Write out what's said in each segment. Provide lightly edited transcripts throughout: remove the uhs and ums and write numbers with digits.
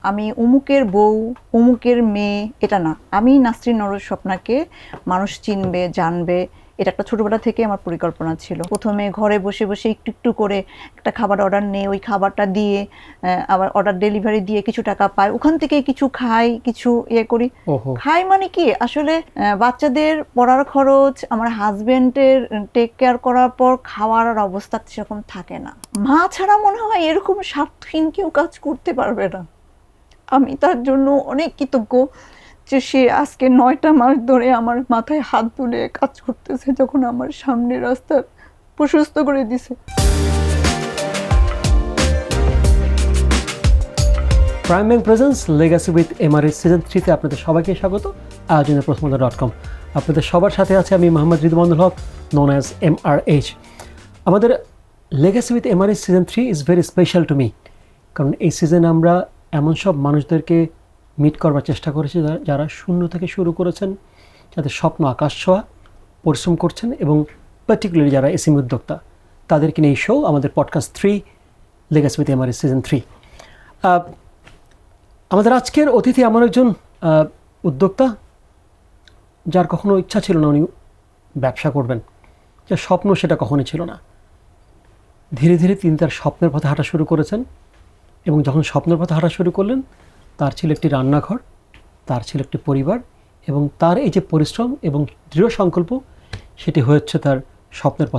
আমি অমুকের বউ, অমুকের মেয়ে এটা না। আমি নাসরিন নরওয়াজ স্বপ্নাকে মানুষ চিনবে, জানবে, এটা একটা ছোটবেলা থেকে আমার পরিকল্পনা ছিল। প্রথমে ঘরে বসে বসে একটু একটু করে একটা খাবার অর্ডার নেই, ওই খাবারটা দিয়ে আবার অর্ডার ডেলিভারি দিয়ে কিছু টাকা পাই, ওখান থেকে কিছু খাই, কিছু ইয়ে করি। খাই মানে কি আসলে বাচ্চাদের পড়ার খরচ, আমার হাজবেন্ডের টেক কেয়ার করার পর খাওয়ার আর অবস্থা সেরকম থাকে না। মা ছাড়া মনে হয় এরকম স্বার্থহীন কেউ কাজ করতে পারবে না। আমি তার জন্য অনেক কৃতজ্ঞ যে সে আজকে 9টা মাস ধরে আমার মাথায় হাত তুলে কাজ করতেছে, যখন আমার সামনে রাস্তা প্রশস্ত করে দিছে। Prime Bank presents legacy with MRS season 3-তে আপনাদের সবাইকে স্বাগত। আয়োজনে প্রথমআলো.com। আপনাদের সবার সাথে আছে আমি মোহাম্মদ রিদওয়ানুল হক, নোন অ্যাজ MRH। আমাদের legacy with MRS season 3 is very special to me, কারণ এই সিজনে আমরা এমন সব মানুষদেরকে মিট করবার চেষ্টা করেছি যারা শূন্য থেকে শুরু করেছেন, যাদের স্বপ্ন আকাশ ছোঁয়া, পরিশ্রম করছেন, এবং পার্টিকুলারলি যারা এসএমই উদ্যোক্তা, তাদেরকে নিয়ে এই শো আমাদের podcast 3 legacy with MRS season 3। আমাদের আজকের অতিথি এমন একজন উদ্যোক্তা যার কখনো ইচ্ছা ছিল না উনি ব্যবসা করবেন, যার স্বপ্ন সেটা কখনোই ছিল না। ধীরে ধীরে তিনি তার স্বপ্নের পথে হাঁটা শুরু করেছেন, এবং যখন স্বপ্নের পথে হাঁটা শুরু করলেন, তার ছিল একটি রান্নাঘর, তার ছিল একটি পরিবার, এবং তার এই যে পরিশ্রম এবং দৃঢ় সংকল্প, সেটি হয়েছে তার স্বপ্নের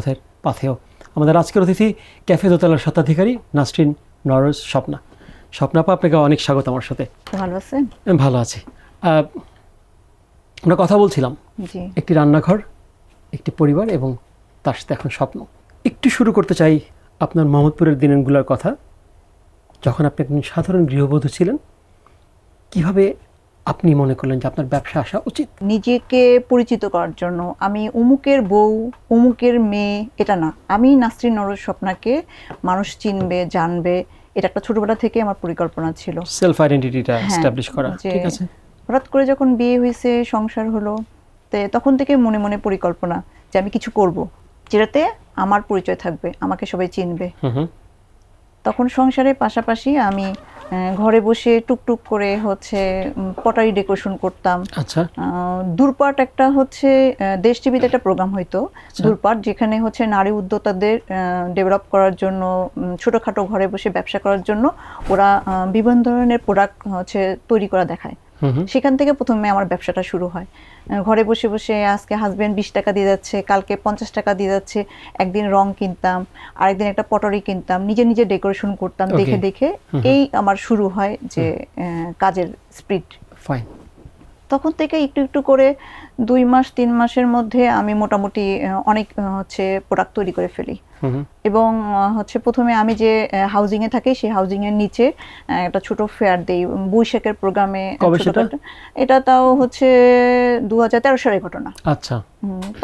পাথেও। আমাদের আজকের অতিথি ক্যাফে দোতলার স্বত্বাধিকারী নাসরিন নরওয়াজ স্বপ্না। স্বপ্নাপা, আপনাকে অনেক স্বাগত আমার সাথে। ভালো আছেন? ভালো আছি। আমরা কথা বলছিলাম একটি রান্নাঘর, একটি পরিবার, এবং তার সাথে এখন স্বপ্ন। একটু শুরু করতে চাই আপনার মোহাম্মদপুরের দিনগুলোর কথা, যখন আপনি একজন সাধারণ গৃহবধূ ছিলেন। কিভাবে আপনি মনে করলেন যে আপনার ব্যবসা আসা উচিত? নিজেকে পরিচিত করার জন্য। আমি অমুকের বউ, অমুকের মেয়ে এটা না। আমি নাসরিন নরওয়াজ স্বপ্নাকে মানুষ চিনবে, জানবে, এটা একটা ছোটবেলা থেকে আমার পরিকল্পনা ছিল। সেলফ আইডেন্টিটিটা এস্টাবলিশ করা। ঠিক আছে। হঠাৎ করে যখন বিয়ে হয়েছে, সংসার হলো, তখন থেকে মনে মনে পরিকল্পনা যে আমি কিছু করব যেটাতে আমার পরিচয় থাকবে, আমাকে সবাই চিনবে। তখন সংসারের পাশাপাশি আমি ঘরে বসে টুকটুক করে পটারি ডেকোরেশন করতাম। আচ্ছা। দূরপাট একটা দেশ টিভিতে একটা প্রোগ্রাম হইতো, দূরপাট, যেখানে নারী উদ্যোক্তাদের ডেভেলপ করার জন্য, ছোটখাটো ঘরে বসে ব্যবসা করার জন্য ওরা বিভিন্ন ধরনের প্রোডাক্ট তৈরি করা দেখায়। সেখান থেকে প্রথমে আমার ব্যবসাটা শুরু হয়। ঘরে বসে বসে আজকে হাজবেন্ড 20 টাকা দিয়ে যাচ্ছে, কালকে 50 টাকা দিয়ে যাচ্ছে। একদিন রং কিনতাম, আরেকদিন একটা পটারি কিনতাম, নিজে নিজে ডেকোরেশন করতাম দেখে দেখে। এই আমার শুরু হয় যে কাজের স্পিড। ফাইন। তখন থেকে একটু একটু করে 2 মাস 3 মাসের মধ্যে আমি মোটামুটি অনেক প্রোডাক্ট তৈরি করে ফেলি। এবং প্রথমে আমি যে হাউজিং এ থাকি, সেই হাউজিং এর নিচে একটা ছোট ফেয়ার দেই বৈশাখের প্রোগ্রামে। এটা তাও 2013 সালের ঘটনা। আচ্ছা।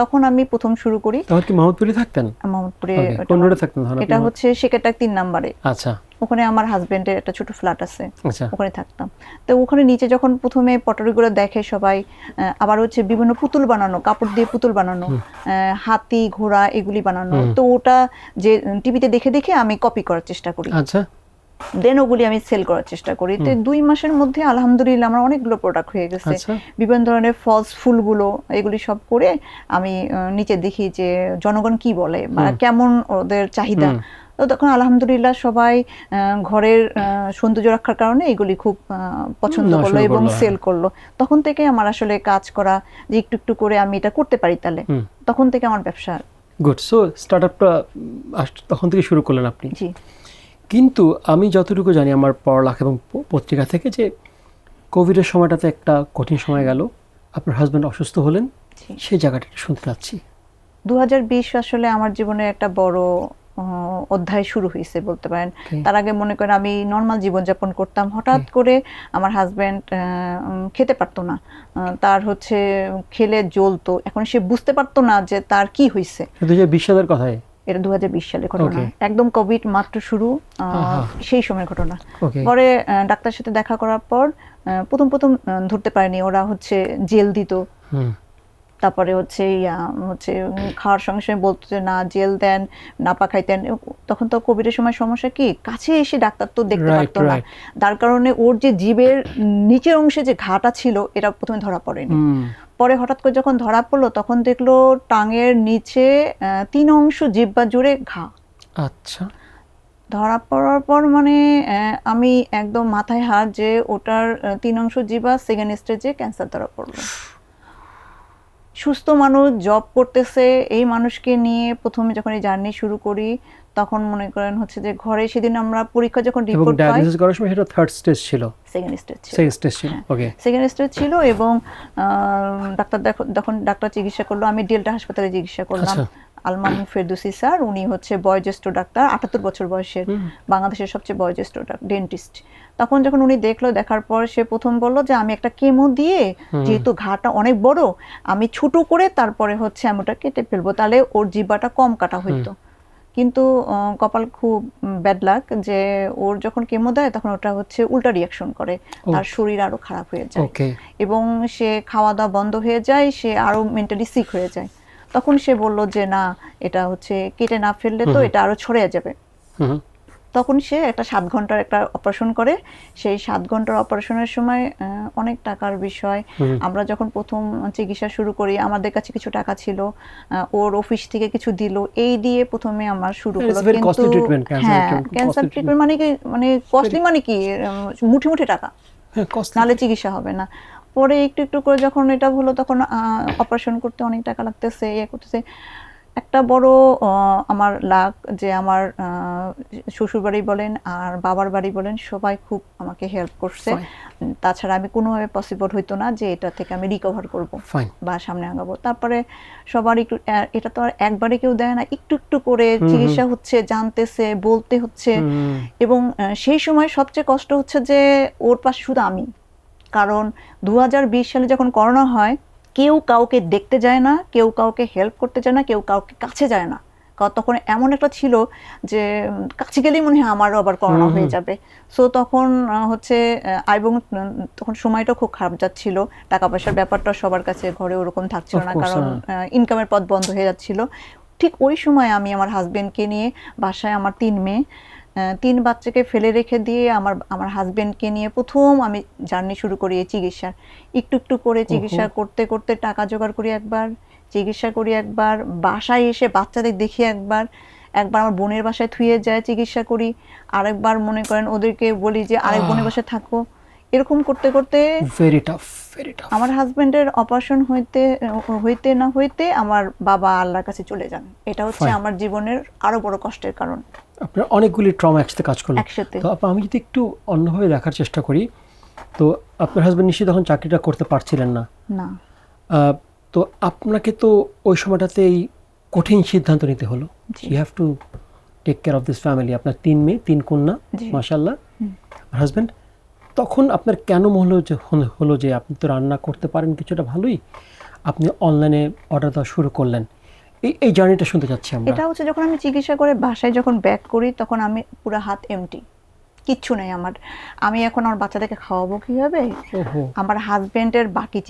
তখন আমি প্রথম শুরু করি। তখন কি মোহাম্মদপুরে থাকতেন? মোহাম্মদপুরে। কোন রোডে থাকতেন? এটা সেকেটার 3 নম্বরে। আচ্ছা। ওখানে আমার হাজবেন্ডের একটা ছোট ফ্ল্যাট আছে, আচ্ছা। ওখানে থাকতাম। তো ওখানে নিচে যখন প্রথমে পটারিগুলো দেখে সবাই, আবার বিভিন্ন পুতুল বানানো, কাপড় দিয়ে পুতুল বানানো, হাতি ঘোড়া এগুলি বানানো, তো ওটা যে টিভিতে দেখে দেখে আমি কপি করার চেষ্টা করি। আচ্ছা। দেন ওগুলি আমি সেল করার চেষ্টা করি। তো 2 মাসের মধ্যে আলহামদুলিল্লাহ আমার অনেকগুলো প্রোডাক্ট হয়ে গেছে। বিভিন্ন ধরনের ফলস ফুলগুলো, এগুলি সব করে আমি নিচে দেখি যে জনগণ কি বলে বা কেমন ওদের চাহিদা। তো তখন আলহামদুলিল্লাহ সবাই ঘরের সৌন্দর্য রক্ষার কারণে এগুলি খুব পছন্দ করলো এবং সেল করলো। তখন থেকে আমার আসলে কাজ করা, যে একটু একটু করে আমি এটা করতে পারি, তাহলে তখন থেকে আমার ব্যবসা। গুড। সো স্টার্টআপটা তখন থেকে শুরু করলেন আপনি? জি। কিন্তু আমি যতটুকু জানি আমার পড়ালেখা এবং পত্রিকা থেকে, যে কোভিডের সময়টাতে একটা কঠিন সময় গেল, আপনার হাজব্যান্ড অসুস্থ হলেন, সেই জায়গাটা শুনতে পাচ্ছি। 2020 আসলে আমার জীবনের একটা বড় অধ্যায় শুরু হয়েছে বলতে পারেন। তার আগে মনে করেন আমি নর্মাল জীবনযাপন করতাম। হঠাৎ করে আমার হাজব্যান্ড খেতে পারতো না, তার খেলে জ্বলতো। এখন সে বুঝতে পারতো না যে তার কি হয়েছে। 2020 সালের কথাই? এটা 2020 সালের ঘটনা, একদম কোভিড মাত্র শুরু, সেই সময়ের ঘটনা। পরে ডাক্তার সাথে দেখা করার পর প্রথম ধরতে পারেনি, ওরা জেল দিত, তারপরে হচ্ছে খাওয়ার সঙ্গে সঙ্গে বলতো যে না জেল দেন, নাপা খাইতেন। তখন তো কোভিডের সময় সমস্যা কি, কাছে এসে ডাক্তার তো দেখতে Right, পারতো না, right. তার কারণে ওর যে জিভের নিচের অংশে যে ঘাটা ছিল এটা প্রথমে ধরা পড়েনি। পরে হঠাৎ করে যখন ধরা পড়লো তখন দেখলো টাঙের নিচে 3 অংশ জিহ্বা জুড়ে ঘা। আচ্ছা। ধরা পড়ার পর মানে আমি একদম মাথায় হাত যে ওটার 3 অংশ জিহ্বা সেকেন্ড স্টেজে ক্যান্সার ধরা পড়লো। সুস্থ মানুষ জব করতেছে, এই মানুষকে নিয়ে প্রথমে যখন এই জার্নি শুরু করি তখন মনে করেন হচ্ছে যে ঘরে সেদিন আমরা পরীক্ষা যখন এবং রিপোর্ট পাই, ডায়াগনোসিস করার সময় সেটা থার্ড স্টেজ ছিল, সেকেন্ড স্টেজ ছিল। সেকেন্ড স্টেজ ছিল, ওকে। সেকেন্ড স্টেজ ছিল এবং ডাক্তার চিকিৎসা করলো, আমি ডেল্টা হাসপাতালে চিকিৎসা করলাম। আচ্ছা। আলমামুন ফেরদৌসী স্যার, উনি হচ্ছে বয়োজ্যেষ্ঠ ডাক্তার, 78 বছর বয়সের, বাংলাদেশের সবচেয়ে বয়োজ্যেষ্ঠ ডেন্টিস্ট। তখন যখন উনি দেখার পর সে প্রথম বলল যে আমি একটা কেমো দিয়ে, যেহেতু ঘাটা অনেক বড়, আমি ছোট করে তারপরে হচ্ছে আমি ওটা কেটে ফেলবো, তাহলে ওর জিহ্বাটা কম কাটা হইতো। কিন্তু কপাল খুব ব্যাড লাক যে ওর যখন কেমো দেয় তখন ওটা হচ্ছে উল্টা রিয়াকশন করে, তার শরীর আরো খারাপ হয়ে যায় এবং সে খাওয়া দাওয়া বন্ধ হয়ে যায়, সে আরো মেন্টালি সিক হয়ে যায়। তখন সে বলল যে না, এটা হচ্ছে কেটে না ফেললে তো এটা আরো ছড়িয়ে যাবে। তখন সে একটা 7 ঘন্টার একটা অপারেশন করে। সেই 7 ঘন্টার অপারেশনের সময় অনেক টাকার বিষয়। আমরা যখন প্রথম চিকিৎসা শুরু করি আমাদের কাছে কিছু টাকা ছিল, ওর অফিস থেকে কিছু দিল, এই দিয়ে প্রথমে আমার শুরু হলো। কিন্তু হ্যাঁ, ক্যান্সার ট্রিটমেন্ট মানে কি, মানে কস্টলি মানে কি, মুঠি মুঠি টাকা, নাহলে চিকিৎসা হবে না। পরে একটু একটু করে যখন এটা হলো তখন অপারেশন করতে অনেক টাকা লাগতেছে, করতেছে। একটা বড় আমার লাক যে আমার শ্বশুর বাড়ি বলেন আর বাবার বাড়ি বলেন সবাই খুব আমাকে হেল্প করছে। তাছাড়া আমি কোনোভাবে পসিবল হইতো না যে এটা থেকে আমি রিকভার করব বা সামনে আগাবো। তারপরে সবার একটু, এটা তো আর একবারে কেউ দেয় না, একটু একটু করে চিকিৎসা হচ্ছে, জানতেছে, বলতে হচ্ছে। এবং সেই সময় সবচেয়ে কষ্ট হচ্ছে যে ওর পাশে শুধু আমি, কারণ 2020 সালে যখন করোনা হয় কেউ কাউকে দেখতে যায় না, কেউ কাউকে হেল্প করতে যায় না, কেউ কাউকে কাছে যায় না। তখন এমন একটা ছিল যে কাছে গেলেই মনে হয় আমারও আবার করোনা হয়ে যাবে। সো তখন হচ্ছে এবং তখন সময়টা খুব খারাপ যাচ্ছিল, টাকা পয়সার ব্যাপারটা সবার কাছে ঘরে ওরকম থাকছিল না, কারণ ইনকামের পথ বন্ধ হয়ে যাচ্ছিল। ঠিক ওই সময় আমি আমার হাজবেন্ডকে নিয়ে, বাসায় আমার 3 মেয়ে, 3 বাচ্চাকে ফেলে রেখে দিয়ে আমার হাজবেন্ডকে নিয়ে প্রথম আমি জার্নি শুরু করি এই চিকিৎসার। একটু একটু করে চিকিৎসা করতে করতে টাকা জোগাড় করি, একবার চিকিৎসা করি, একবার বাসায় এসে বাচ্চাদের দেখি, একবার আমার বোনের বাসায় থুয়ে যায় চিকিৎসা করি, আরেকবার মনে করেন ওদেরকে বলি যে আরেক বোনের বাসায় থাকো। এরকম করতে করতে ভেরি টাফ। আমার হাজবেন্ডের অপারেশন হইতে না হইতে আমার বাবা আল্লাহর কাছে চলে যান। এটা হচ্ছে আমার জীবনের আরো বড় কষ্টের কারণ। আপনার অনেকগুলি ট্রমা একসাথে কাজ করলো। তো আমি যদি একটু অন্যভাবে দেখার চেষ্টা করি, তো আপনার হাজবেন্ড নিশ্চয়ই তখন চাকরিটা করতে পারছিলেন না। তো আপনাকে তো ওই সময়টাতে এই কঠিন সিদ্ধান্ত নিতে হলো, you have to take care of this family. আপনার 3 মেয়ে 3 কন্যা, মাশাআল্লাহ। হাজবেন্ড তখন আপনার কেন হলো যে আপনি তো রান্না করতে পারেন কিছুটা ভালোই, আপনি অনলাইনে অর্ডার দেওয়া শুরু করলেন? এই জার্নিটা শুনতে চাচ্ছি আমরা। এটা হচ্ছে যখন আমি চিকিৎসা করে বাসায় যখন ব্যাক করি তখন আমি পুরো হাত এমটি, কিচ্ছু নেই আমার। আমি এখন আমার বাচ্চাদেরকে খাওয়াবো কিভাবে, আমার হাজবেন্ডের বাকি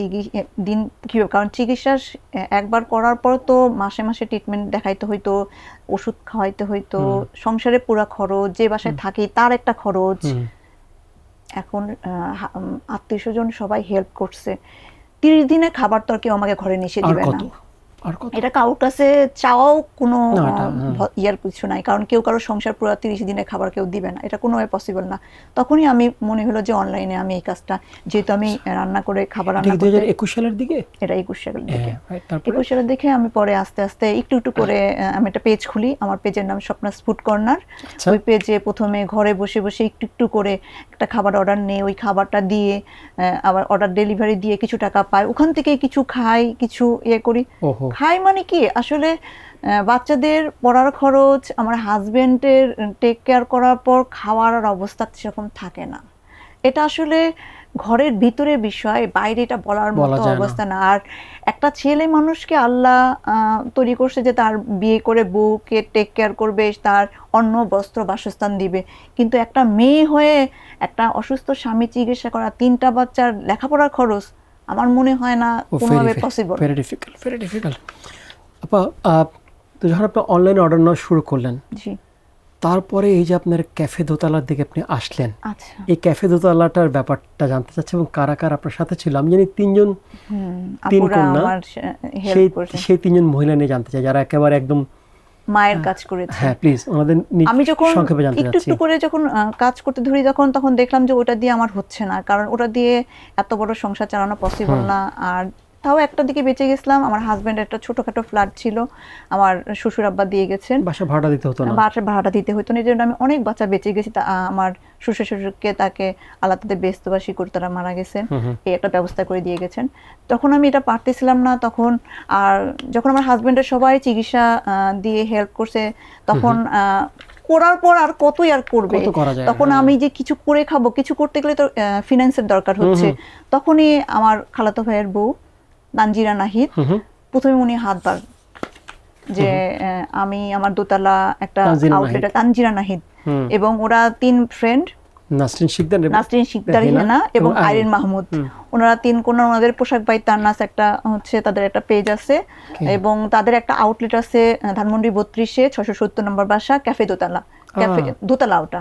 দিন কিভাবে, কারণ চিকিৎসা একবার করার পর তো মাসে মাসে ট্রিটমেন্ট দেখাইতে হইতো, ওষুধ খাওয়াইতে হইতো, সংসারে পুরো খরচ, যে বাসায় থাকি তার একটা খরচ। এখন আত্মীয় স্বজন সবাই হেল্প করছে, 30 দিনের খাবার তো আর কেউ আমাকে ঘরে নিষে দিবে না। এটা কারোর কাছে চাওয়াও কোনো ইয়ার কিছু নাই, কারণ কেউ কারো সংসার পুরো 30 দিনের খাবার কেউ দিবে না, এটা কোনোভাবে পসিবল না। তখনই আমি মনে হলো যে অনলাইনে আমি এই কাজটা, যেহেতু আমি রান্না করে খাবার রান্না করতে, 2021 সালের দিকে, এটা 21 সালের দিকে, 21 সালের দিকে আমি পরে আস্তে আস্তে একটু একটু করে আমি একটা পেজ খুলি। আমার পেজের নাম স্বপ্নাস ফুড কর্নার। ওই পেজে প্রথমে ঘরে বসে বসে একটু একটু করে একটা খাবার অর্ডার নেই, ওই খাবারটা দিয়ে আবার অর্ডার ডেলিভারি দিয়ে কিছু টাকা পাই, ওখান থেকে কিছু খাই, কিছু ইয়ে করি। খাই মানে কি, আসলে বাচ্চাদের পড়ার খরচ, আমার হাজবেন্ডের টেক কেয়ার করার পর খাওয়ার অবস্থা সেরকম থাকে না। এটা আসলে ঘরের ভিতরে বিষয়, বাইরে এটা বলার মতো অবস্থা না। আর একটা ছেলে মানুষকে আল্লাহ তৈরি করছে যে তার বিয়ে করে বউকে টেক কেয়ার করবে, তার অন্ন বস্ত্র বাসস্থান দিবে, কিন্তু একটা মেয়ে হয়ে একটা অসুস্থ স্বামী চিকিৎসা করা, 3টা বাচ্চার লেখাপড়ার খরচ, আমার মনে হয় না কোনোভাবে পসিবল। Very difficult. আপা, তো যখন আপনি অনলাইনে অর্ডার নেওয়া শুরু করলেন, জি, তারপরে এই যে আপনার ক্যাফে দোতলার দিকে আপনি আসলেন, আচ্ছা, এই ক্যাফে দোতলাটার ব্যাপারটা জানতে চাচ্ছি এবং কারা কারা আপনার সাথে ছিল। আমি জানি তিন আপুরা কন্যা, আমার হেল্প করেছে, সেই তিনজন মহিলা নিয়ে জানতে চাই যারা একেবারে একদম মায়ের কাজ করেছে। হ্যাঁ প্লিজ ওনাদের আমি যখন সংক্ষেপে জানতে একটু চাচ্ছি। একটু করে যখন কাজ করতে ধরি তখন দেখলাম যে ওটা দিয়ে আমার হচ্ছে না, কারণ ওটা দিয়ে এত বড় সংসার চালানো পসিবল না। আর তাও একটা দিকে বেঁচে গেছিলাম, আমার হাজবেন্ড একটা ছোটখাটো ফ্ল্যাট ছিল, আমার শ্বশুর আব্বা দিয়ে গেছেন, বাসা ভাড়া দিতে হতো না, বাসার ভাড়াটা দিতে হতো না, এই জন্য আমি অনেক বাচ্চা বেঁচে গেছি। আমার শ্বশুরকে তাকে আল্লাহ তাদের বেস্তবাসী করে তারা মারা গেছেন, এই একটা ব্যবস্থা করে দিয়ে গেছেন। তখন আমি এটা পারতেছিলাম না তখন। আর যখন আমার হাজবেন্ডের সবাই চিকিৎসা দিয়ে হেল্প করছে, তখন করার পর আর কতই আর করবে, কত করা যায়, তখন আমি যে কিছু করে খাবো, কিছু করতে গেলে তো ফিনান্সের দরকার হচ্ছে। তখনই আমার খালাতো ভাইয়ের বউ তানজিরা নাহিদ প্রথমে উনি হাত বার যে আমি আমার দোতলা একটা আউটলেট, তানজিরা নাহিদ এবং ওরা 3 ফ্রেন্ড, নাসরিন শিকদার হেনা এবং আইরিন মাহমুদ, ওনারা 3 কন্যা, ওনাদের পোশাক বাই তান্নাস একটা হচ্ছে তাদের একটা পেজ আছে এবং তাদের একটা আউটলেট আছে ধানমন্ডি 32-এ 670 নম্বর বাসা, ক্যাফে দোতলা, ক্যাফে দোতলা ওটা।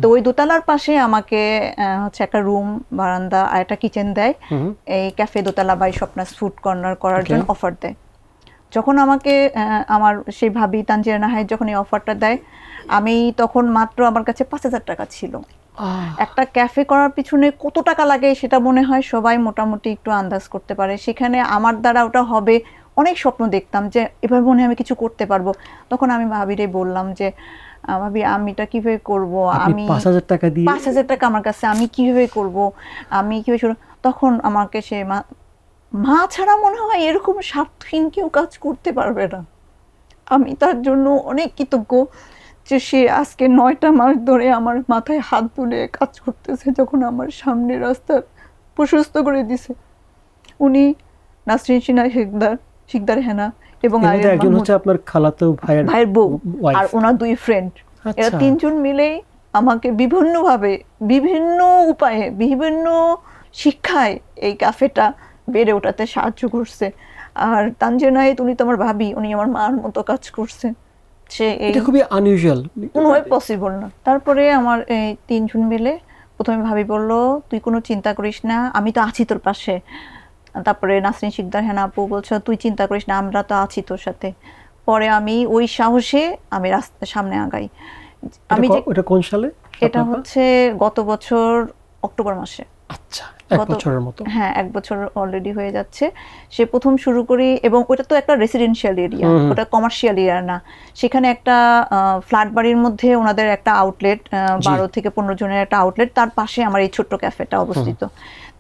তো ওই দোতলার পাশে আমাকে হচ্ছে একটা রুম, বারান্দা আর একটা কিচেন দেয়, এই ক্যাফে দোতলা বাই স্বপ্নাস ফুড কর্নার করার জন্য অফার দেয়। যখন আমাকে আমার সেই ভাবি তানজিরা নাহিদ যখন এই অফারটা দেয়, আমি তখন মাত্র আমার কাছে 5,000 টাকা ছিল। একটা ক্যাফে করার পিছনে কত টাকা লাগে সেটা মনে হয় সবাই মোটামুটি একটু আন্দাজ করতে পারে। সেখানে আমার দ্বারা ওটা হবে, অনেক স্বপ্ন দেখতাম যে এবার মনে হয় আমি কিছু করতে পারবো। তখন আমি ভাবিরে বললাম যে ভাবি আমি এটা কিভাবে করব, আমি 5,000 টাকা দিয়ে 5,000 টাকা আমার কাছে, আমি কিভাবে করব, আমি কিভাবে শুরু। তখন আমাকে সে মা ছাড়া মনে হয় এরকম স্বার্থহীন কেউ কাজ করতে পারবে না। আমি তার জন্য অনেক কৃতজ্ঞ যে সে আজকে 9টা মাস ধরে আমার মাথায় হাত বুলিয়ে কাজ করতেছে, যখন আমার সামনে রাস্তা প্রশস্ত করে দিছে। উনি নাসরিন শিকদার হেনা এবং একজন হচ্ছে আপনার খালাতো ভাইয়ের বউ আর ওনার 2 ফ্রেন্ড, এরা 3 জন মিলেই আমাকে বিভিন্নভাবে, বিভিন্ন উপায়ে, বিভিন্ন শিক্ষায় এই ক্যাফেটা বেড়ে ওঠাতে সাহায্য করছে। আর তানজিরা নাহিদ উনি তো আমার ভাবি, উনি আমার মার মতো কাজ করছে। এটা খুবই আনইউজুয়াল, কোনোভাবে পসিবল না। তারপরে আমার এই 3 জন মিলে প্রথমে ভাবি বলল তুই কোনো চিন্তা করিস না, আমি তো আছি তোর পাশে। তারপরে নাসরিন শিকদার হেনা আপু বলছো তুই চিন্তা করিস না, আমরা তো আছি তোর সাথে। পরে আমি ওই সাহসে আমি রাস্তার সামনে আগাই। আমি এটা কোন সালে? এটা হচ্ছে গত বছর অক্টোবর মাসে। আচ্ছা, 1 বছরের মতো। হ্যাঁ, 1 বছর অলরেডি হয়ে যাচ্ছে। সে প্রথম শুরু করি এবং ওটা তো একটা রেসিডেন্সিয়াল এরিয়া, ওটা কমার্শিয়াল এরিয়া না। সেখানে একটা ফ্ল্যাট বাড়ির মধ্যে ওনাদের একটা আউটলেট, 12 থেকে 15 জনের একটা আউটলেট, তার পাশে আমার এই ছোট্ট ক্যাফেটা অবস্থিত।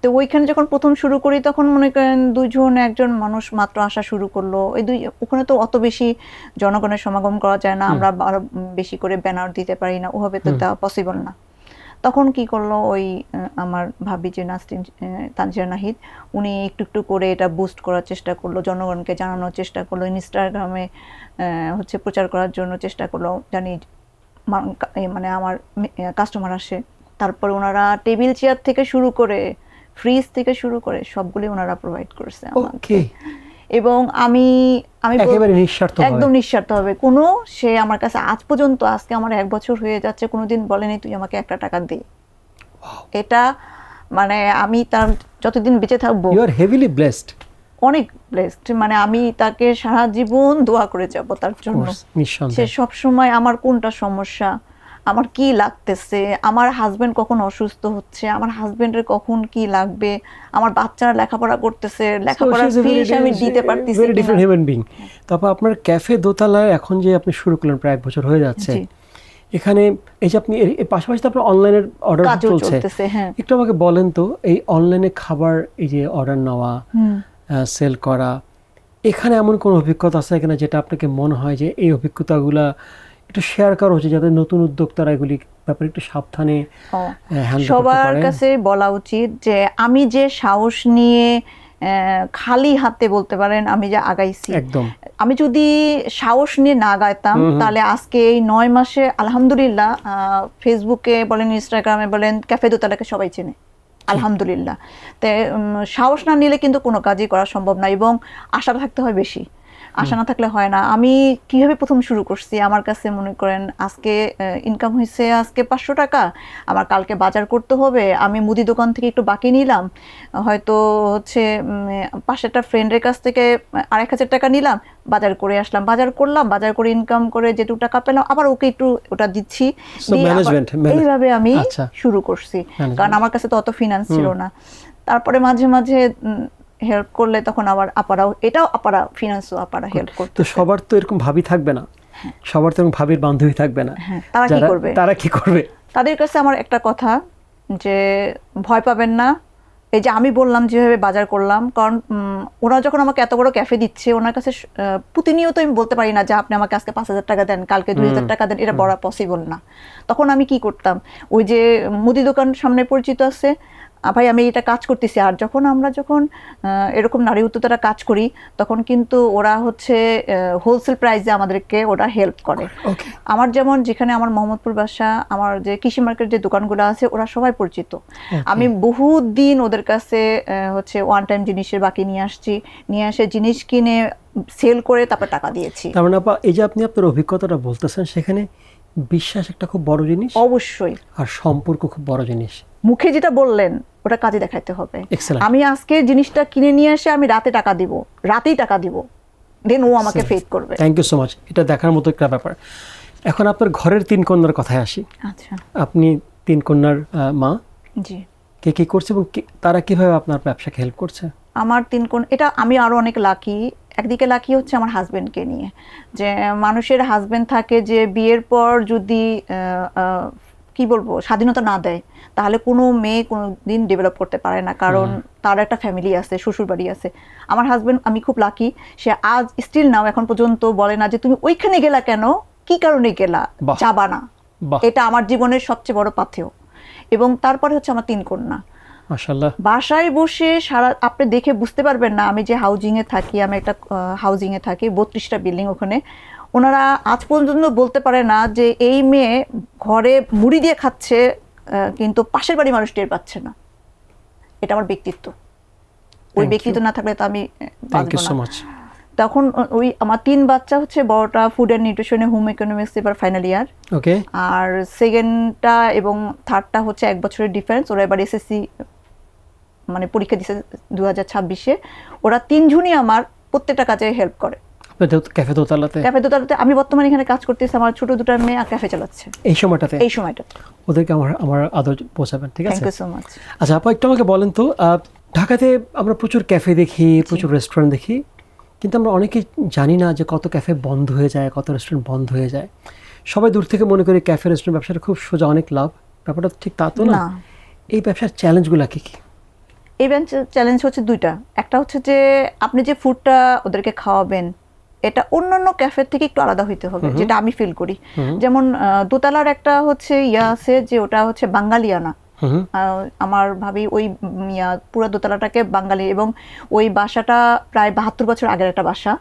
তো ওইখানে যখন প্রথম শুরু করি তখন মনে করেন 2 জন 1 জন মানুষ মাত্র আসা শুরু করলো। ওখানে তো অত বেশি জনগণের সমাগম করা যায় না, আমরা আরো বেশি করে ব্যানার দিতে পারি না, ওভাবে তো দেওয়া পসিবল না। তখন কি করলো ওই আমার ভাবি যে নাসরিন তানজিরা নাহিদ, উনি একটু একটু করে এটা বুস্ট করার চেষ্টা করলো, জনগণকে জানানোর চেষ্টা করলো, ইনস্টাগ্রামে হচ্ছে প্রচার করার জন্য চেষ্টা করলো, জানি মানে আমার কাস্টমার আসে। তারপর ওনারা টেবিল চেয়ার থেকে শুরু করে ফ্রিজ থেকে শুরু করে সবগুলি ওনারা প্রোভাইড করছে আমাকে। এবং আমি একেবারে একদম নিঃস্বার্থভাবে কোনো, সে আমার কাছে আজ পর্যন্ত, আজকে আমার 1 বছর হয়ে যাচ্ছে, কোনোদিন বলেনি তুই আমাকে 1টা টাকা দে। এটা মানে আমি তার যতদিন বেঁচে থাকবো, ইউ আর হেভিলি ব্লেসড, অনেক ব্লেসড। মানে আমি তাকে সারা জীবন দোয়া করে যাব তার জন্য। সে সব সময় আমার কোনটা সমস্যা, আমার কি লাগতেছে, আমার হাজবেন্ড কখন অসুস্থ হচ্ছে, আমার হাজবেন্ডের কখন কি লাগবে, আমার বাচ্চারা লেখাপড়া করতেছে, লেখাপড়ার ফিস আমি দিতে পারতেছি ভেরি ডিফারেন্ট হিউম্যান বিং। তারপর আপনার ক্যাফে দোতলায় এখন যে আপনি শুরু করলেন প্রায় 1 বছর হয়ে যাচ্ছে, এখানে এই যে আপনি এর পাশাপাশি তো আপনার অনলাইনের অর্ডার চলছে, একটু আমাকে বলেন তো এই অনলাইনে খাবার, এই যে অর্ডার নেওয়া, সেল করা, এখানে এমন কোন অভিজ্ঞতা আছে কিনা যেটা আপনাকে মনে হয় যে এই অভিজ্ঞতাগুলা একটু শেয়ার করা উচিত, যাতে নতুন উদ্যোক্তারা এগুলি ব্যাপারে একটু সাবধানে সবার কাছে বলা উচিত যে আমি যে সাহস নিয়ে খালি হাতে বলতে পারেন আমি যে আগাইছি, একদম আমি যদি সাহস নিয়ে না আগাইতাম তাহলে আজকে এই 9 মাসে আলহামদুলিল্লাহ ফেসবুকে বলেন, ইনস্টাগ্রামে বলেন, ক্যাফে দোতলাকে সবাই চেনে। আলহামদুলিল্লাহ। তো সাহস না নিলে কিন্তু কোনো কাজই করা সম্ভব না, এবং আশা থাকতে হয় বেশি, আশা না থাকলে হয় না। আমি কিভাবে প্রথম শুরু করছি, আমার কাছে মনে করেন আজকে ইনকাম হয়েছে আজকে 500 টাকা, আমার কালকে বাজার করতে হবে, আমি মুদি দোকান থেকে একটু বাকি নিলাম, হয়তো হচ্ছে পাশে একটা ফ্রেন্ডের কাছ থেকে 1000 টাকা নিলাম, বাজার করে আসলাম, বাজার করলাম, বাজার করে ইনকাম করে যেটুকু টাকা পেলাম আবার ওকে একটু ওটা দিচ্ছি, দিয়ে আবার এইভাবে আমি শুরু করছি। কারণ আমার কাছে তো অত ফিনান্স ছিল না। তারপরে মাঝে মাঝে হেল্প করলে তখন আবার আপারাও, এটাও আপারা ফিনান্সও আপারা হেল্প করতে। তো সবার তো এরকম ভাবি থাকবে না, সবার তো এরকম ভাবির বান্ধবী থাকবে না, তারা কি করবে? তারা কি করবে? তাদের কাছে আমার একটা কথা, যে ভয় পাবেন না। এই যে আমি বললাম যেভাবে বাজার করলাম, কারণ ওরা যখন আমাকে এত বড় ক্যাফে দিচ্ছে, ওনার কাছে প্রতিনিয়ত আমি বলতে পারি না যে আপনি আমাকে আজকে 5000 টাকা দেন, কালকে 2000 টাকা দেন, এটা বড় পসিবল না। তখন আমি কি করতাম, ওই যে মুদি দোকান সামনে পরিচিত আছে, ভাই আমি এটা কাজ করতেছি। আর যখন আমরা এরকম নারী উদ্যোক্তারা কাজ করি, তখন কিন্তু ওরা হচ্ছে হোলসেল প্রাইসে আমাদেরকে ওরা হেল্প করে। আমার যেমন যেখানে আমার মোহাম্মদপুর বাসা, আমার যে কৃষি মার্কেট যে দোকানগুলো আছে, ওরা সবাই পরিচিত। আমি বহুত দিন ওদের কাছে হচ্ছে ওয়ান টাইম জিনিসের বাকি নিয়ে আসছি, নিয়ে এসে জিনিস কিনে সেল করে তারপর টাকা দিয়েছি। তার মানে আপা, এই যে আপনি আপনার অভিজ্ঞতাটা বলতেছেন, সেখানে বিশ্বাস একটা খুব বড় জিনিস, অবশ্যই, আর সম্পর্ক খুব বড় জিনিস। মুখে যেটা বললেন ওটা কাজে দেখাইতে হবে। আমি আজকে জিনিসটা কিনে নিয়ে এসে আমি রাতেই টাকা দিব, দেন ও আমাকে ফেথ করবে। Thank you so much. এটা দেখার মতো একটা ব্যাপার। এখন আপনার ঘরের 3 কন্যার কথায় আসি। আচ্ছা, আপনি 3 কন্যার মা। জি। কে কি করছে এবং তারা কিভাবে আপনার ব্যবসাকে হেল্প করছে? আমার 3 কন্যা, এটা আমি আরো অনেক লাকি। একদিকে লাকি হচ্ছে আমার হাজবেন্ডকে নিয়ে, যে মানুষের হাজবেন্ড থাকে যে বিয়ের পর যদি কি বলবো স্বাধীনতা না দেয়, তাহলে কোনো মেয়ে কোনো দিন ডেভেলপ করতে পারে না, কারণ তার একটা ফ্যামিলি আছে, শ্বশুর বাড়ি আছে। আমার হাজবেন্ড, আমি খুব লাকি, সে আজ স্টিল নাও এখন পর্যন্ত বলে না যে তুমি ওইখানে গেলা কেন, কি কারণে গেলা, যাবা না। এটা আমার জীবনের সবচেয়ে বড় পাথেয়। এবং তারপরে হচ্ছে আমার 3 কন্যা। মাশাআল্লাহ। বাসায় বসে সারা, আপনি দেখে বুঝতে পারবেন না, আমি যে হাউজিংয়ে থাকি, আমি একটা হাউজিংয়ে থাকি, 32টা বিল্ডিং, ওখানে ওনারা আজ পর্যন্ত বলতে পারে না যে এই মেয়ে ঘরে মুড়ি দিয়ে খাচ্ছে, কিন্তু পাশের বাড়ি মানুষ টের পাচ্ছে না। এটা আমার ব্যক্তিত্ব। ওই ব্যক্তিত্ব না থাকলে তো আমি বাঁচবো না। তখন ওই আমার 3 বাচ্চা হচ্ছে, বড়টা ফুড অ্যান্ড নিউট্রিশনে হোম ইকোনমিক্স এবার ফাইনাল ইয়ার, ওকে, আর সেকেন্ডটা এবং থার্ডটা হচ্ছে 1 বছরের ডিফারেন্স, ওরা এবার এসএসসি মানে পরীক্ষা দিছে 2026-এ। ওরা 3 জনই আমার প্রত্যেকটা কাজে হেল্প করে। ক্যাফে দোতলাতে আমি বর্তমানে এখানে কাজ করতেছি, আমার ছোট 2টা মেয়ে ক্যাফে চালাচ্ছে এই সময়টাতে। ওদেরকে আমার আদর পৌঁছাবেন, ঠিক আছে? Thank you so much. আচ্ছা আপা, একটু আমাকে বলেন তো, ঢাকাতে আমরা প্রচুর ক্যাফে দেখি, প্রচুর রেস্টুরেন্ট দেখি, কিন্তু আমরা অনেকেই জানি না যে কত ক্যাফে বন্ধ হয়ে যায়, কত রেস্টুরেন্ট বন্ধ হয়ে যায়। সবাই দূর থেকে মনে করি ক্যাফে রেস্টুরেন্ট ব্যবসাটা খুব সোজা, অনেক লাভ। ব্যাপারটা ঠিক তা তো না। এই ব্যবসার চ্যালেঞ্জগুলো কি কি? এই চ্যালেঞ্জ হচ্ছে 2টা। একটা হচ্ছে যে আপনি যে ফুডটা ওদেরকে খাওয়াবেন, এটা অন্যান্য ক্যাফের থেকে একটু আলাদা হইতে হবে, যেটা আমি ফিল করি। যেমন দোতলার একটা হচ্ছে আছে যে ওটা হচ্ছে বাঙালিয়ানা। আমার ভাবি ওই পুরো দোতলাটাকে বাঙালি, এবং ওই বাসাটা প্রায় 72 বছর আগের একটা বাসা।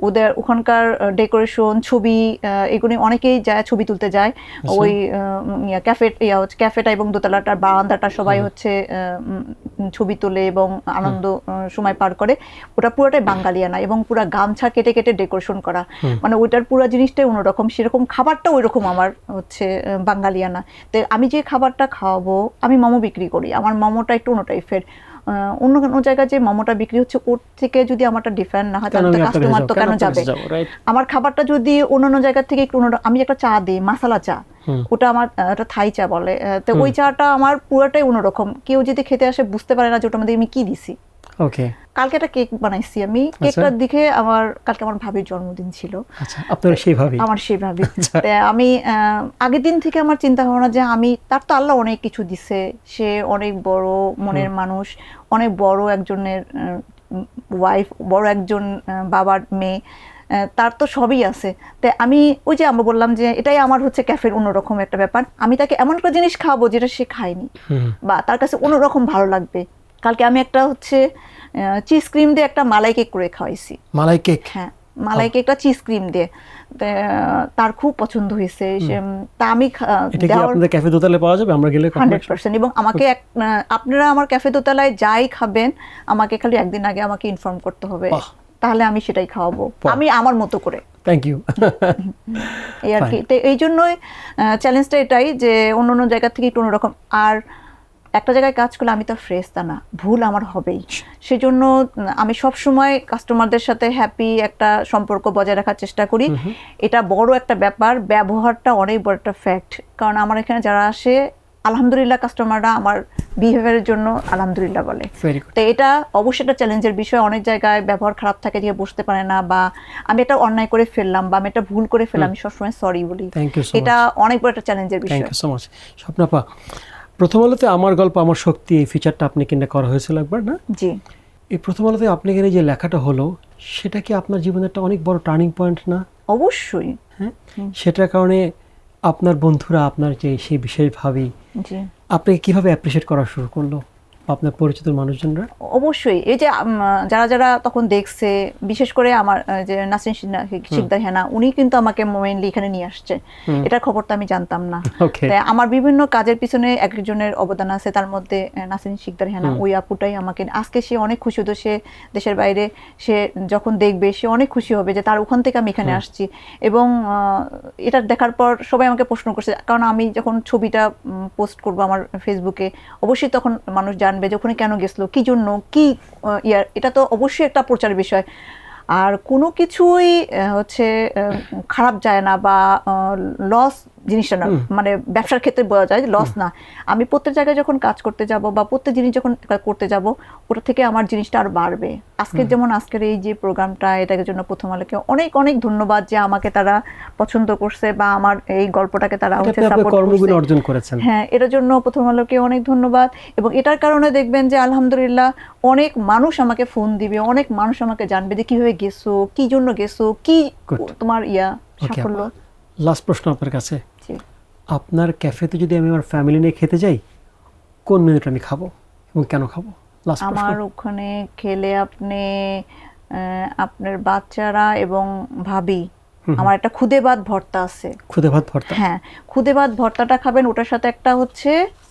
ওদের ওখানকার ডেকোরেশন, ছবি, এগুলো অনেকেই যায় ছবি তুলতে যায়। ওই ক্যাফেটা এবং দোতলাটার বারান্দাটা সবাই হচ্ছে ছবি তোলে এবং আনন্দ সময় পার করে। ওটা পুরোটাই বাঙালিয়ানা, এবং পুরো গামছা কেটে কেটে ডেকোরেশন করা, মানে ওইটার পুরো জিনিসটাই অন্যরকম। সেরকম খাবারটা ওই রকম আমার হচ্ছে বাঙালিয়ানা। তো আমি যে খাবারটা খাওয়াবো, আমি মোমো বিক্রি করি, আমার মোমোটা একটু অন্য টাইপের। অন্য কোনো জায়গায় যে মোমোটা বিক্রি হচ্ছে ওর থেকে যদি আমারটা ডিফারেন্ট না হয়, তাহলে কাস্টমার তো কেন যাবে? আমার খাবারটা যদি অন্যান্য জায়গা থেকে একটু অন্য, আমি একটা চা দিই, মশলা চা, ওটা আমার একটা থাই চা বলে, তো ওই চাটা আমার পুরোটাই অন্যরকম। কেউ যদি খেতে আসে বুঝতে পারে না যে ওটার মধ্যে আমি কি দিছি। ওকে, কালকে একটা কেক বানাইছি আমি, কেকটার দিকে কালকে আমার ভাবির জন্মদিন ছিল। আচ্ছা, আপনার সেই ভাবি? আমার সেই ভাবি। আমি আগের দিন থেকে আমার চিন্তা ভাবনা যে আমি, তার তো আল্লাহ অনেক কিছু দিছে, সে অনেক বড় মনের মানুষ, অনেক বড় একজনের ওয়াইফ, বড় একজন বাবার মেয়ে, তার তো সবই আছে। তাই আমি ওই যে আমরা বললাম যে এটাই আমার হচ্ছে ক্যাফের অন্যরকম একটা ব্যাপার, আমি তাকে এমন একটা জিনিস খাওয়াবো যেটা সে খায়নি বা তার কাছে অন্যরকম ভালো লাগবে। কালকে আমি একটা হচ্ছে চিজ ক্রিম দিয়ে একটা মালাই কেক করে খাওয়াইছি। মালাই কেক? হ্যাঁ, মালাই কেকটা চিজ ক্রিম দিয়ে। তার খুব পছন্দ হয়েছে। তা আমি এটা কি আপনাদের ক্যাফে দোতলায় পাওয়া যাবে আমরা গেলে? 100%। এবং আমাকে আপনারা আমার ক্যাফে দোতলায় যাই খাবেন আমাকে খালি একদিন আগে আমাকে ইনফর্ম করতে হবে, তাহলে আমি সেটাই খাওয়াবো, আমি আমার মতো করে। Thank you. এই আর কি। তো এই জন্যই চ্যালেঞ্জটা এটাই যে অন্য জায়গা থেকে একটু অন্যরকম। আর একটা জায়গায় কাজ করলে আমি তো ফ্রেশ তা না, ভুল আমার হবেই। সেজন্য আমি সব সময় কাস্টমারদের সাথে হ্যাপি একটা সম্পর্ক বজায় রাখার চেষ্টা করি। এটা বড় একটা ব্যাপার, ব্যবহারটা অনেক বড় একটা ফ্যাক্ট। কারণ আমার এখানে যারা আসে আলহামদুলিল্লাহ কাস্টমাররা আমার বিহেভিয়ারের জন্য আলহামদুলিল্লাহ বলে। তো এটা অবশ্যই একটা চ্যালেঞ্জের বিষয়। অনেক জায়গায় ব্যবহার খারাপ থাকে দিয়ে বসতে পারে না, বা আমি এটা অন্যায় করে ফেললাম বা আমি এটা ভুল করে ফেললাম, আমি সবসময় সরি বলি। এটা অনেক বড় একটা চ্যালেঞ্জের বিষয়। Thank you so much. স্বপ্নাপা, প্রথম আলোতে আমার গল্প আমার শক্তি এই ফিচারটা আপনি কিনে করা হয়েছিল একবার না? জি। এই প্রথম আলোতে আপনি কিনে যে লেখাটা হলো সেটা কি আপনার জীবনের একটা অনেক বড় টার্নিং পয়েন্ট না? অবশ্যই। হ্যাঁ, সেটার কারণে আপনার বন্ধুরা আপনার যে সেই বিশেষ ভাবি আপনাকে কিভাবে অ্যাপ্রিশিয়েট করা শুরু করলো, আপনার পরিচিত মানুষজনরা? অবশ্যই। এই যে যারা তখন দেখছে, বিশেষ করে আমার যে নাসরিন শিকদার হেনা, উনি কিন্তু আমাকে মেইনলি এখানে নিয়ে আসছে। এটার খবরটা আমি জানতাম না। তাই আমার বিভিন্ন কাজের পিছনে একজনের অবদান আছে, তার মধ্যে নাসরিন শিকদার হেনা, ওই আপুটাই আমাকে। আজকে সে অনেক খুশি হতো, সে দেশের বাইরে, সে যখন দেখবে সে অনেক খুশি হবে যে তার ওখান থেকে আমি এখানে আসছি। এবং এটা দেখার পর সবাই আমাকে প্রশ্ন করছে, কারণ আমি যখন ছবিটা পোস্ট করবো আমার ফেসবুকে, অবশ্যই তখন মানুষ জানবে যে ওখানে কেন গেছিল, কি জন্য, কি এটা তো অবশ্যই একটা প্রচারের বিষয়। আর কোনো কিছুই হচ্ছে খারাপ যায় না বা লস জিনিসটা না, মানে ব্যবসার ক্ষেত্রে বলা যায় লস না। আমি প্রত্যেক জায়গায় যখন কাজ করতে যাব বা প্রত্যেক জিনিস যখন করতে যাব, ওটা থেকে আমার জিনিসটা আর বাড়বে। আজকের এই যে প্রোগ্রামটা, এটার জন্য প্রথম আলোকে অনেক অনেক ধন্যবাদ যে আমাকে তারা পছন্দ করছে বা আমার এই গল্পটাকে তারা অর্জন করেছেন। হ্যাঁ, এটার জন্য প্রথম আলোকে অনেক ধন্যবাদ। এবং এটার কারণে দেখবেন যে আলহামদুলিল্লাহ অনেক মানুষ আমাকে ফোন দিবে, অনেক মানুষ আমাকে জানবে যে কিভাবে গেছো, কি জন্য গেছো, কি তোমার সাফল্য। লাস্ট প্রশ্ন আপনার কাছে, আপনার ক্যাফেতে যদি আমি আমার ফ্যামিলি নিয়ে খেতে যাই, কোন মেনুটা আমি খাবো এবং কেন খাবো? আমার ওখানে খেলে আপনার বাচ্চারা এবং ভাবি, আমার একটা খুদে ভাত ভর্তা আছে। খুদে ভাত ভর্তা? হ্যাঁ, খুদে ভাত ভর্তাটা খাবেন, ওটার সাথে একটা হচ্ছে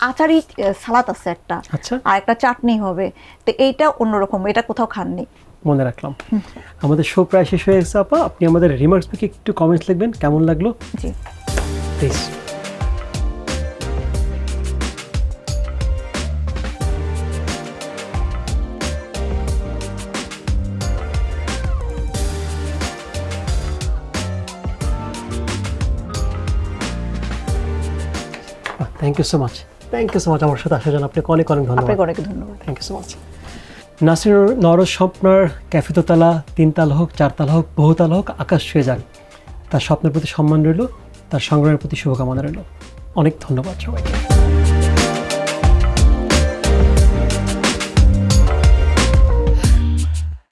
আচারি সালাদ আছে একটা, আর একটা চাটনি হবে। তো এইটা অন্যরকম, এটা কোথাও খাননি। মনে রাখলাম। আমাদের শো প্রায় শেষ হয়ে গেছে আপা, আপনি আমাদের রিমার্কস থেকে একটু কমেন্টস লিখবেন, কেমন লাগলো? জি please. Thank you so much. Thank you so much আমার সাথে আসার জন্য। আপনাকে অনেক অনেক ধন্যবাদ। আপনাকে অনেক ধন্যবাদ। Thank you so much. Nasrin নরস স্বপ্নার ক্যাফে দোতলা 3 তালা হোক, 4 তালা হোক, বহুতলা হোক, আকাশ ছুঁয়ে যাক। তার স্বপ্নের প্রতি সম্মান রইল, তার সংগ্রামের প্রতি শুভকামনা রইল। অনেক ধন্যবাদ সবাইকে।